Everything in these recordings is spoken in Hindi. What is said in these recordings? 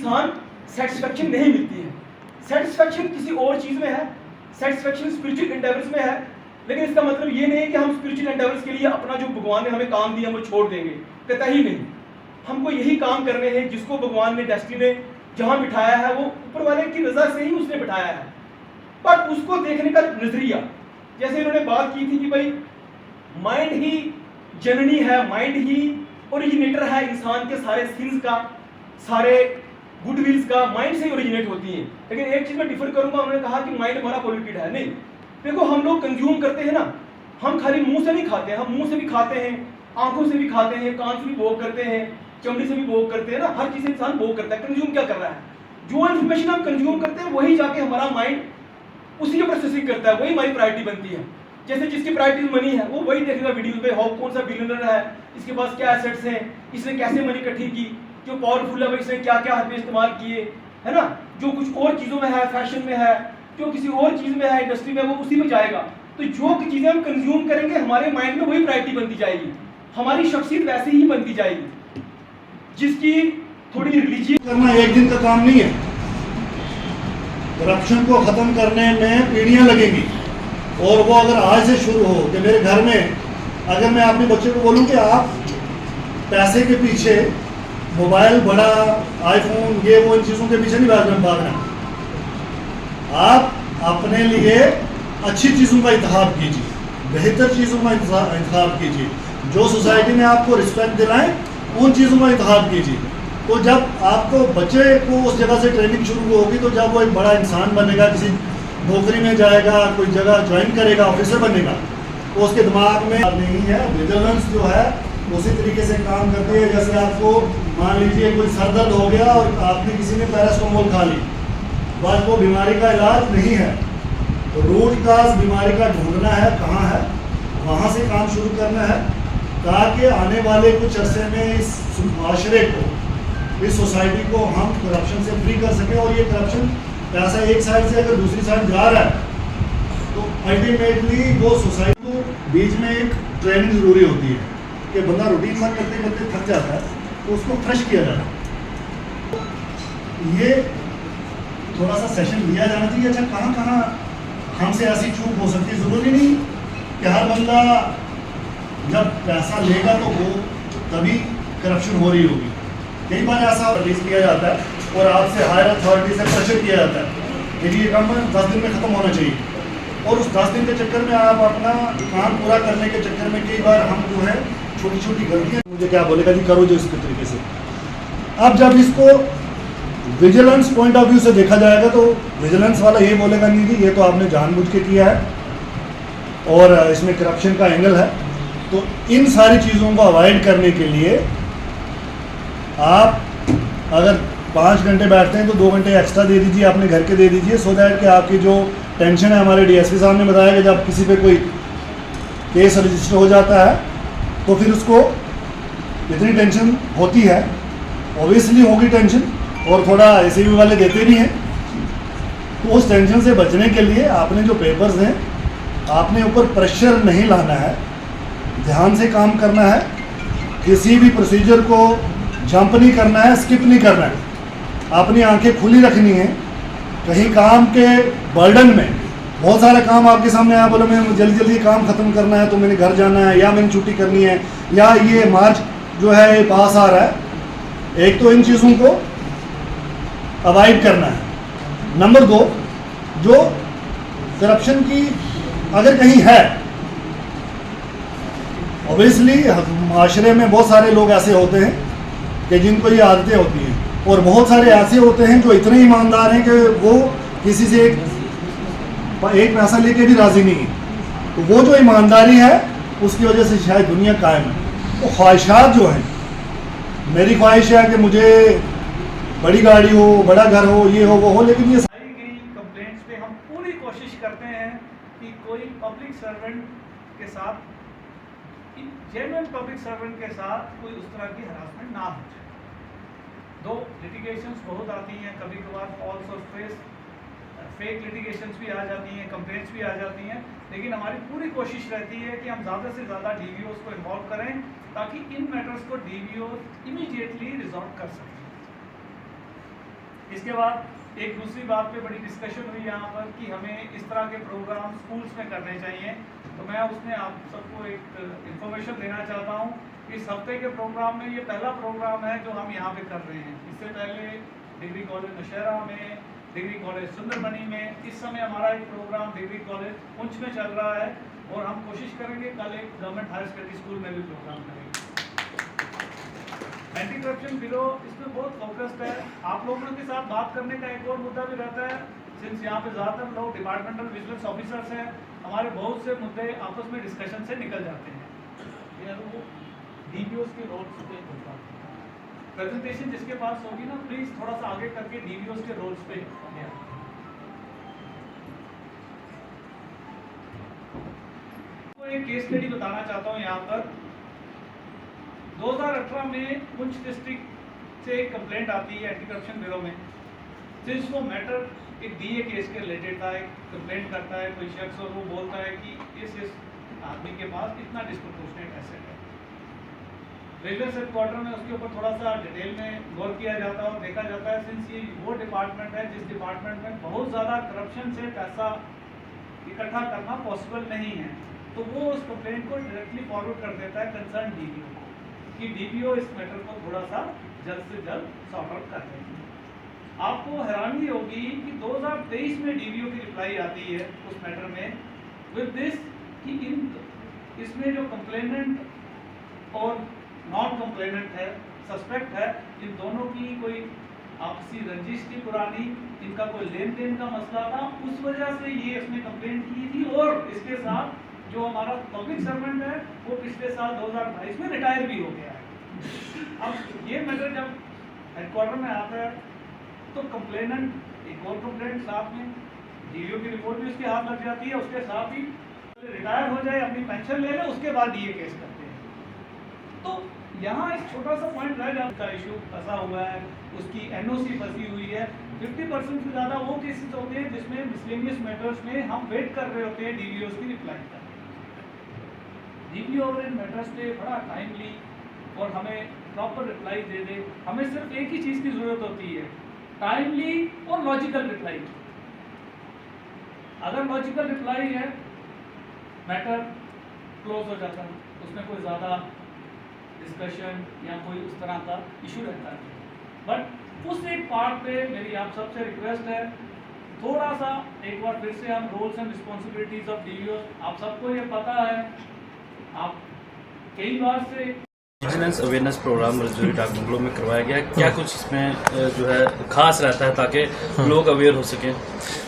इंसान सेटिस्फेक्शन नहीं मिलती है। सेटिस्फेक्शन किसी और चीज़ में है, सेटिस्फेक्शन स्पिरिचुअल एंडेवर्स में है, लेकिन इसका मतलब ये नहीं है कि हम स्पिरिचुअल एंडेवर्स के लिए अपना जो भगवान ने हमें काम दिया वो छोड़ देंगे, कतई नहीं। हमको यही काम करने हैं जिसको भगवान ने डेस्टिनी ने जहाँ बिठाया है, वो ऊपर वाले की रजा से ही उसने बिठाया है। बट उसको देखने का नजरिया, जैसे इन्होंने बात की थी कि भाई माइंड ही जननी है, माइंड ही ओरिजिनेटर है इंसान के सारे सिंस का, सारे गुडविल्स का माइंड से ही ओरिजिनेट होती हैं। लेकिन एक चीज में डिफर करूंगा, उन्होंने कहा कि माइंड हमारा पॉल्यूटेड है। नहीं, देखो हम लोग कंज्यूम करते हैं ना, हम खाली मुंह से नहीं खाते, हम मुंह से भी खाते हैं, आंखों से भी खाते हैं, कान से भी भोग करते हैं, चमड़ी से भी भोग करते हैं ना, हर चीज इंसान भोग करता है। कंज्यूम क्या कर रहा है? जो इन्फॉर्मेशन हम कंज्यूम करते हैं वही जाके हमारा माइंड उसी की प्रोसेसिंग करता है, वही हमारी प्रायोरिटी बनती है। जैसे जिसकी प्रायोरिटी मनी है वो वही देखेगा वीडियो पे, हाउ कौन सा बिलियनर है, इसके पास क्या एसेट्स हैं, इसने कैसे मनी इकट्ठी की, जो पावरफुल है भाई इसने क्या क्या हद में इस्तेमाल किए, है ना। जो कुछ और चीज़ों में है, फैशन में है, जो किसी और चीज़ में है, इंडस्ट्री में, वो उसी में जाएगा। तो जो चीज़ें हम कंज्यूम करेंगे हमारे माइंड में वही प्रायोरिटी बनती जाएगी, हमारी शख्सियत वैसे ही बनती जाएगी। जिसकी थोड़ी रिलीजियस करना एक दिन का काम नहीं है। करप्शन को खत्म करने में पीढ़ियां लगेंगी, और वो अगर आज से शुरू हो कि मेरे घर में अगर मैं अपने बच्चे को बोलूं कि आप पैसे के पीछे, मोबाइल बड़ा, आईफोन, ये वो, इन चीज़ों के पीछे नहीं भागना, आप अपने लिए अच्छी चीज़ों का इंतखाब कीजिए, बेहतर चीज़ों का इंतखाब कीजिए, जो सोसाइटी में आपको रिस्पेक्ट दिलाएं उन चीज़ों का इंतखाब कीजिए। तो जब आपको बच्चे को उस जगह से ट्रेनिंग शुरू होगी, तो जब वो एक बड़ा इंसान बनेगा, किसी नौकरी में जाएगा, कोई जगह ज्वाइन करेगा, ऑफिसर बनेगा, तो उसके दिमाग में नहीं है। विजिलेंस जो है उसी तरीके से काम करती है जैसे आपको मान लीजिए कोई सर दर्द हो गया और आपने किसी ने पैरास्टामोल खा ली, बस वो बीमारी का इलाज नहीं है। तो रूट काज बीमारी का ढूंढना है, कहाँ है, वहाँ से काम शुरू करना है, ताकि आने वाले कुछ अरसे में इस माशरे को, इस सोसाइटी को हम करप्शन से फ्री कर सकें। और ये करप्शन पैसा एक साइड से अगर दूसरी साइड जा रहा है तो अल्टीमेटली वो सोसाइटी को बीच में एक ट्रेनिंग ज़रूरी होती है कि बंदा रूटीन वर्क करते करते थक जाता है, तो उसको फ्रेश किया जाता है। ये थोड़ा सा सेशन लिया जाना चाहिए। अच्छा, कहाँ कहाँ हमसे ऐसी चूक हो सकती है? ज़रूरी नहीं कि हर बंदा जब पैसा लेगा तो वो तभी करप्शन हो रही होगी। कई बार ऐसा रिलीज किया जाता है और आपसे हायर अथॉरिटी से प्रेशर किया जाता है कि ये काम 10 दिन में ख़त्म होना चाहिए, और उस 10 दिन के चक्कर में आप अपना काम पूरा करने के चक्कर में कई बार हम जो है छोटी छोटी गलतियाँ, मुझे क्या बोलेगा जी, करो जो इसके तरीके से। अब जब इसको विजिलेंस पॉइंट ऑफ व्यू से देखा जाएगा तो विजिलेंस वाला ये बोलेगा नहीं जी ये तो आपने जानबूझ के किया है और इसमें करप्शन का एंगल है। तो इन सारी चीज़ों को अवॉइड करने के लिए आप अगर 5 घंटे बैठते हैं तो 2 घंटे एक्स्ट्रा दे दीजिए, अपने घर के दे दीजिए, सो दैट कि आपकी जो टेंशन है, हमारे डीएसपी साहब ने बताया कि जब किसी पे कोई केस रजिस्टर हो जाता है तो फिर उसको इतनी टेंशन होती है, ऑब्वियसली होगी टेंशन, और थोड़ा एसीबी वाले देते भी हैं। तो उस टेंशन से बचने के लिए आपने जो पेपर्स हैं, आपने ऊपर प्रेशर नहीं लाना है, ध्यान से काम करना है, किसी भी प्रोसीजर को जंप नहीं करना है, स्किप नहीं करना है, अपनी आंखें खुली रखनी है। कहीं काम के बर्डन में बहुत सारे काम आपके सामने आया, बोलो मैं जल्दी जल्दी काम ख़त्म करना है, तो मैंने घर जाना है, या मैंने छुट्टी करनी है, या ये मार्च जो है ये पास आ रहा है। एक तो इन चीज़ों को अवॉइड करना है। नंबर 2, जो करप्शन की अगर कहीं है, ऑब्वियसली माशरे में बहुत सारे लोग ऐसे होते हैं कि जिनको ये आदतें होती हैं, और बहुत सारे ऐसे होते हैं जो इतने ईमानदार हैं कि वो किसी से एक पैसा लेके भी राज़ी नहीं है। तो वो जो ईमानदारी है उसकी वजह से शायद दुनिया कायम है। तो ख्वाहिशात जो हैं, मेरी ख्वाहिश है कि मुझे बड़ी गाड़ी हो, बड़ा घर हो, ये हो, वो हो, लेकिन ये आई गई कंप्लेंट्स पे हम पूरी कोशिश करते हैं कि कोई पब्लिक सर्वेंट के साथ, जेन्युइन पब्लिक सर्वेंट के साथ कोई उस तरह की हरासमेंट ना हो जाए। दो लिटिगेशंस बहुत आती हैं, कभी कभार फॉल्स और फेक लिटिगेशंस भी आ जाती हैं, कंप्लेंट्स भी आ जाती हैं, लेकिन हमारी पूरी कोशिश रहती है कि हम ज़्यादा से ज़्यादा डीवीओज़ को इन्वॉल्व करें ताकि इन मैटर्स को डीवीओ इमीडिएटली रिजॉल्व कर सकें। इसके बाद एक दूसरी बात पे बड़ी डिस्कशन हुई यहाँ पर कि हमें इस तरह के प्रोग्राम स्कूल्स में करने चाहिए। तो मैं उसमें आप सबको एक इन्फॉर्मेशन देना चाहता हूँ। इस हफ्ते के प्रोग्राम में ये पहला प्रोग्राम है जो हम यहाँ पे कर रहे हैं। इससे पहले डिग्री कॉलेज नौशहरा में, डिग्री कॉलेज सुंदरबनी में, इस समय हमारा एक प्रोग्राम डिग्री कॉलेज पुंछ में चल रहा है और हम कोशिश करेंगे कल एक गवर्नमेंट हायर सेकेंडरी स्कूल में भी प्रोग्राम करेंगे। एंटी करप्शन ब्यूरो इसमें बहुत फोकस्ड है। आप लोगों के साथ बात करने का एक और मुद्दा भी रहता है, सिंस यहाँ पे ज़्यादातर लोग डिपार्टमेंटल विजिलेंस ऑफिसर्स हैं, हमारे बहुत से मुद्दे आपस में डिस्कशन से निकल जाते हैं। ये वो डीबीओस के रोल्स पे प्रेजेंटेशन जिसके पास होगी ना, प्लीज थोड़ा सा आगे करके डीबीओस के रोल्स पे तो एक केस स्टडी बताना चाहता हूँ यहाँ पर। 2018 में पुंछ डिस्ट्रिक्ट से एक कंप्लेंट आती है एंटी करप्शन ब्यूरो में, सिंस वो मैटर एक डीए केस के रिलेटेड था। एक कंप्लेंट करता है कोई शख्स और वो बोलता है कि इस आदमी के पास इतना डिस्प्रोपोर्शनेट एसेट है। विजिलेंस हेडक्वार्टर में उसके ऊपर थोड़ा सा डिटेल में गौर किया जाता है और देखा जाता है, सिंस ये वो डिपार्टमेंट है जिस डिपार्टमेंट में बहुत ज़्यादा करप्शन से पैसा इकट्ठा करना पॉसिबल नहीं है, तो वो उस कंप्लेंट को डायरेक्टली फॉरवर्ड कर देता है कंसर्न डीबीओ को कि डीबीओ इस मैटर को थोड़ा सा जल्द से जल्द सॉर्ट आउट कर दें। आपको हैरानी होगी कि 2023 में डीबीओ की रिप्लाई आती है उस मैटर में विद दिस कि इसमें जो कंप्लेनेंट और नॉन कंप्लेनेंट है, सस्पेक्ट है, इन दोनों की कोई आपसी रंजिश थी पुरानी, इनका कोई लेन देन का मसला था, उस वजह से ये इसने कंप्लेंट की थी। और इसके साथ जो हमारा पब्लिक सर्वेंट है वो पिछले साल 2022 में रिटायर भी हो गया है। अब ये मैटर जब हेडक्वार्टर में आता है तो कंप्लेनेंट एक और कंप्लेंट साथ में डीओ की रिपोर्ट भी उसके हाथ लग जाती है, उसके साथ ही रिटायर हो जाए, अपनी पेंशन ले ले, उसके बाद डीए केस करते हैं। तो यहाँ एक छोटा सा पॉइंट रह जाता है, इशू फंसा हुआ है, उसकी एनओसी फंसी हुई है। 50% से ज़्यादा वो केसेस होते हैं जिसमें मिसलेनियस मैटर्स में हम वेट कर रहे होते हैं डीवीओ की रिप्लाई का। डीवीओ और इन मैटर्स पे बड़ा टाइमली और हमें प्रॉपर रिप्लाई दे दे। हमें सिर्फ एक ही चीज़ की ज़रूरत होती है, टाइमली और लॉजिकल रिप्लाई। अगर लॉजिकल रिप्लाई है, मैटर क्लोज हो जाता है, उसमें कोई ज़्यादा डिस्कशन या कोई उस तरह का इशू रहता है। बट उस एक पार्ट पे मेरी आप सबसे रिक्वेस्ट है, थोड़ा सा एक बार फिर से हम रोल्स एंड रिस्पॉन्सिबिलिटीज ऑफ डीवीओ, आप सबको ये पता है, आप कई बार से विजिलेंस अवेयरनेस प्रोग्राम रजौरी डाक बंगलों में करवाया गया, क्या कुछ इसमें जो है खास रहता है ताकि लोग अवेयर हो सकें?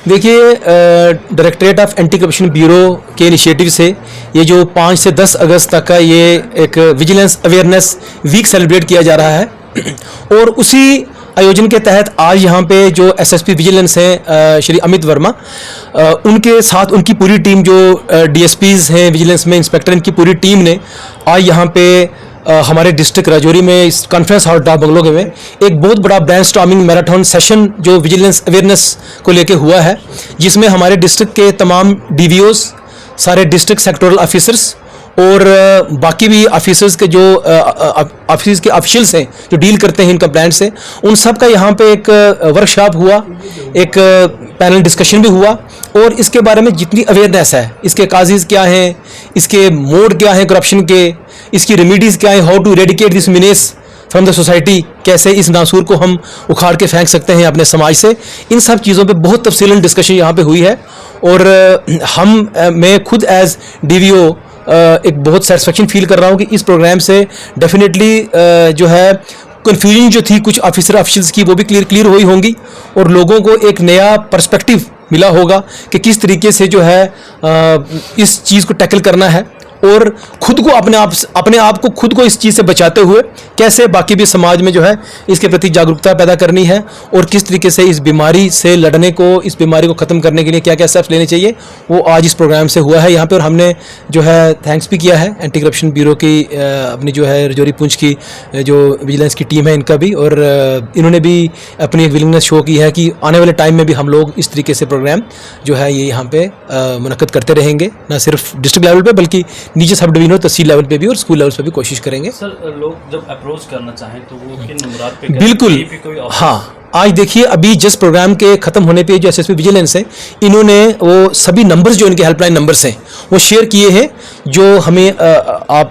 देखिए, directorate of anti corruption bureau के इनिशिएटिव से ये जो 5 से 10 अगस्त तक का ये एक विजिलेंस अवेयरनेस वीक सेलिब्रेट किया जा रहा है और उसी आयोजन के तहत आज यहाँ पे जो एसएसपी विजिलेंस हैं श्री अमित वर्मा, उनके साथ उनकी पूरी टीम, जो डीएसपीज हैं विजिलेंस में, इंस्पेक्टर, इनकी पूरी टीम ने आज यहाँ पे हमारे डिस्ट्रिक्ट राजौरी में इस कॉन्फ्रेंस हॉल डाक बंगलो में एक बहुत बड़ा ब्रेनस्टॉर्मिंग मैराथन सेशन जो विजिलेंस अवेयरनेस को लेके हुआ है, जिसमें हमारे डिस्ट्रिक्ट के तमाम डीवीओस, सारे डिस्ट्रिक्ट सेक्टोरल ऑफिसर्स और बाकी भी ऑफिसर्स के जो ऑफिस के ऑफिशियल्स हैं जो डील करते हैं इन कंप्लेंट से, उन सब का यहाँ पे एक वर्कशॉप हुआ, एक पैनल डिस्कशन भी हुआ और इसके बारे में जितनी अवेयरनेस है, इसके काजेज़ क्या हैं, इसके मोड क्या हैं करप्शन के, इसकी रेमेडीज़ क्या हैं, how to eradicate this menace from the society, कैसे इस नासूर को हम उखाड़ के फेंक सकते हैं अपने समाज से, इन सब चीज़ों पे बहुत तफसीलन डिस्कशन यहाँ पे हुई है। और मैं खुद एज डीवीओ एक बहुत सेटिस्फेक्शन फील कर रहा हूँ कि इस प्रोग्राम से डेफिनेटली जो है कन्फ्यूजन जो थी कुछ ऑफिशियल्स की वो भी क्लियर हुई होंगी और लोगों को एक नया पर्सपेक्टिव मिला होगा कि किस तरीके से जो है इस चीज़ को टैकल करना है और खुद को अपने आप को खुद को इस चीज़ से बचाते हुए कैसे बाकी भी समाज में जो है इसके प्रति जागरूकता पैदा करनी है और किस तरीके से इस बीमारी से लड़ने को, इस बीमारी को ख़त्म करने के लिए क्या क्या स्टेप्स लेने चाहिए, वो आज इस प्रोग्राम से हुआ है यहाँ पे। और हमने जो है थैंक्स भी किया है एंटी करप्शन ब्यूरो की, अपनी जो है रजौरी पुंछ की जो विजिलेंस की टीम है इनका भी, और इन्होंने भी अपनी विलिंगनेस शो की है कि आने वाले टाइम में भी हम लोग इस तरीके से प्रोग्राम जो है ये यहाँ पे मुनक्कद करते रहेंगे, ना सिर्फ डिस्ट्रिक्ट लेवल पे बल्कि नीचे सब डिवीजन, तहसील लेवल पे भी और स्कूल लेवल पे भी कोशिश करेंगे। सर, लोग जब अप्रोच करना चाहें तो वो किन नंबरात पे बिल्कुल, हाँ, आज देखिए अभी जस्ट प्रोग्राम के ख़त्म होने पे जो एसएसपी विजिलेंस है, इन्होंने वो सभी नंबर्स जो इनके हेल्पलाइन नंबर्स हैं वो शेयर किए हैं, जो हमें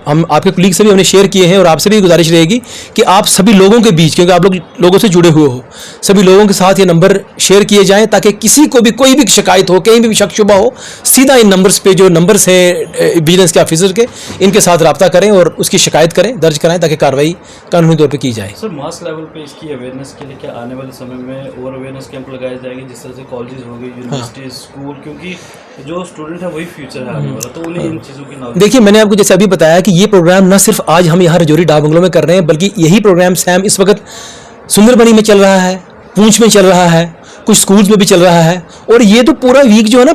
हम आपके कलीग से भी हमने शेयर किए हैं। और आपसे भी गुजारिश रहेगी कि आप सभी लोगों के बीच, क्योंकि आप लोगों से जुड़े हुए हो, सभी लोगों के साथ ये नंबर शेयर किए जाएँ ताकि किसी को भी कोई भी शिकायत हो, कहीं भी शक शुबा हो, सीधा इन नंबर्स पे जो नंबर्स हैं विजिलेंस के ऑफिसर के, इनके साथ रब्ता करें और उसकी शिकायत करें, दर्ज कराएं, ताकि कार्रवाई कानूनी तौर पर की जाए। सर मास लेवल पे इसकी अवेयरनेस के लिए क्या आने वाले समय में और अवेयरनेस कैंप लगाए जाएंगे, जिस तरह से कॉलेजेस हो गए, यूनिवर्सिटीज, स्कूल, क्योंकि जो स्टूडेंट है वही फ्यूचर है आने वाला, तो उन्हें इन चीज़ों की नॉलेज। देखिए मैंने आपको जैसे अभी बताया कि ये प्रोग्राम न सिर्फ आज हम यहाँ रजौरी डाक बंगलों में कर रहे हैं, बल्कि यही प्रोग्राम सैम इस वक्त सुंदरबनी में चल रहा है, पूंछ में चल रहा है, कुछ स्कूल्स में भी चल रहा है। और ये तो पूरा वीक जो है ना